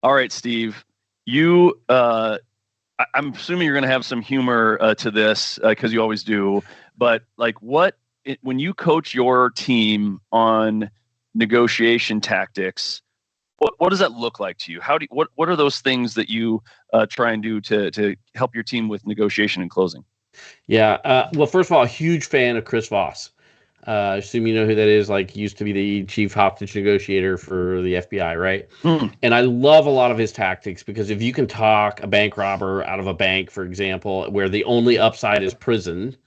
All right, Steve, you, I'm assuming you're going to have some humor to this because you always do. But like, when you coach your team on negotiation tactics, what does that look like to you? What are those things that you try and do to help your team with negotiation and closing? Yeah. Well, first of all, a huge fan of Chris Voss. I assume you know who that is. Like, used to be the chief hostage negotiator for the FBI, right? Mm. And I love a lot of his tactics because if you can talk a bank robber out of a bank, for example, where the only upside is prison,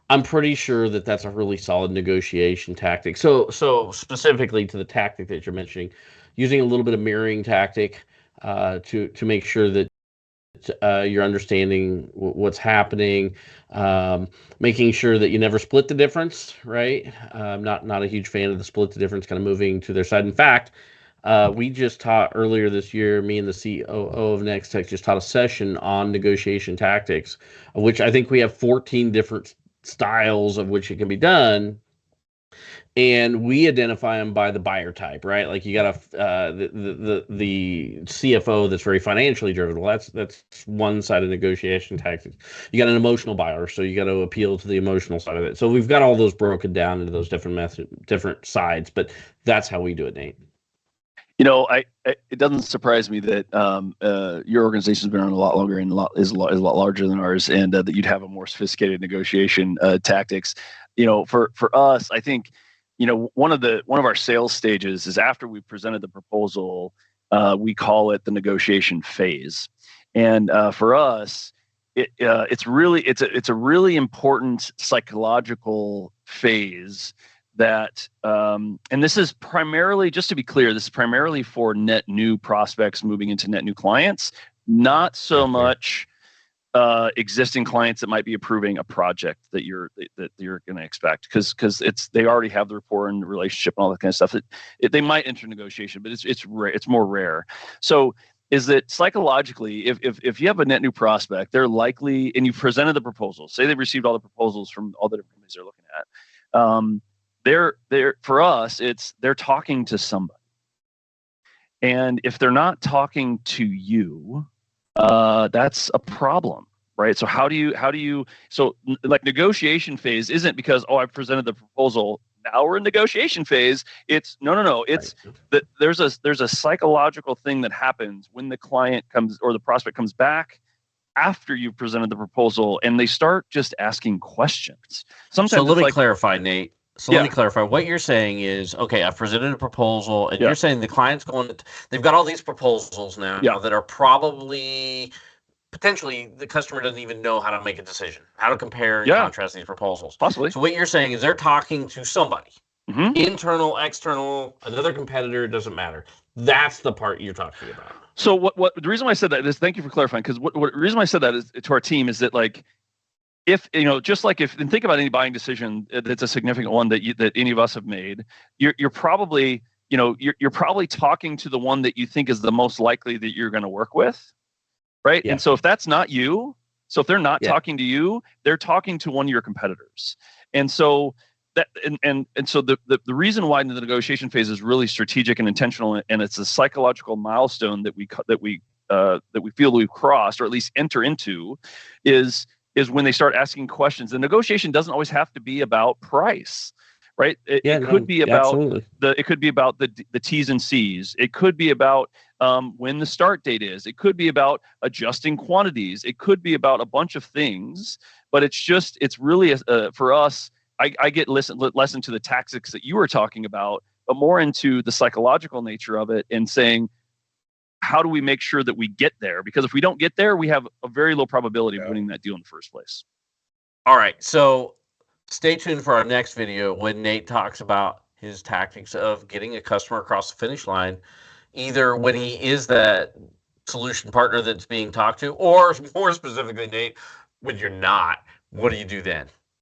I'm pretty sure that that's a really solid negotiation tactic. So specifically to the tactic that you're mentioning, using a little bit of mirroring tactic to make sure that you're understanding what's happening, making sure that you never split the difference. Right? I'm not a huge fan of the split the difference kind of moving to their side. In fact, we just taught earlier this year, me and the COO of Nextech just taught a session on negotiation tactics, of which I think we have 14 different styles of which it can be done, and we identify them by the buyer type, right? Like you got the CFO that's very financially driven. Well, that's one side of negotiation tactics. You got an emotional buyer, so you got to appeal to the emotional side of it. So we've got all those broken down into those different sides, but that's how we do it, Nate. It doesn't surprise me that your organization's been around a lot longer and is a lot larger than ours, and that you'd have a more sophisticated negotiation tactics. For us, I think, one of our sales stages is after we presented the proposal. We call it the negotiation phase, and for us, it's a really important psychological phase that, and this is primarily, just to be clear, this is primarily for net new prospects moving into net new clients, not so much existing clients that might be approving a project that you're going to expect, because they already have the rapport and the relationship and all that kind of stuff. They might enter negotiation, but it's more rare. So is that psychologically, if you have a net new prospect, they're likely, and you've presented the proposals, say they've received all the proposals from all the different companies they're looking at. They're for us, they're talking to somebody, and if they're not talking to you, that's a problem, right? So how do you so like negotiation phase isn't because, oh, I've presented the proposal, now we're in negotiation phase. It's no, it's Right. that there's a psychological thing that happens when the client comes or the prospect comes back after you've presented the proposal, and they start just asking questions. So Sometimes let it's me like, clarify, Nate. So let me yeah, clarify. What you're saying is, okay, I've presented a proposal, and yeah, you're saying the client's they've got all these proposals now yeah, that are probably, potentially, the customer doesn't even know how to make a decision, how to compare and yeah, contrast these proposals. possibly. So what you're saying is they're talking to somebody, Hmm. internal, external, another competitor, it doesn't matter. That's the part you're talking about. So what the reason why I said that is, thank you for clarifying, because what the reason why I said that is to our team is that, like, if just like, if and think about any buying decision that's a significant one that any of us have made, you're probably, you're probably talking to the one that you think is the most likely that you're going to work with, right? Yeah. And so if that's not you, so if they're not Yeah. talking to you, they're talking to one of your competitors. And so that and so the reason why the negotiation phase is really strategic and intentional, and it's a psychological milestone that we feel we've crossed, or at least enter into, is when they start asking questions. The negotiation doesn't always have to be about price, right? Yeah. It could No. be about Absolutely. the T's and C's. It could be about when the start date is. It could be about adjusting quantities. It could be about a bunch of things. But it's really for us. I get less into the tactics that you were talking about, but more into the psychological nature of it, and saying, how do we make sure that we get there? Because if we don't get there, we have a very low probability of winning that deal in the first place. All right. So stay tuned for our next video when Nate talks about his tactics of getting a customer across the finish line, either when he is that solution partner that's being talked to, or more specifically, Nate, when you're not. What do you do then?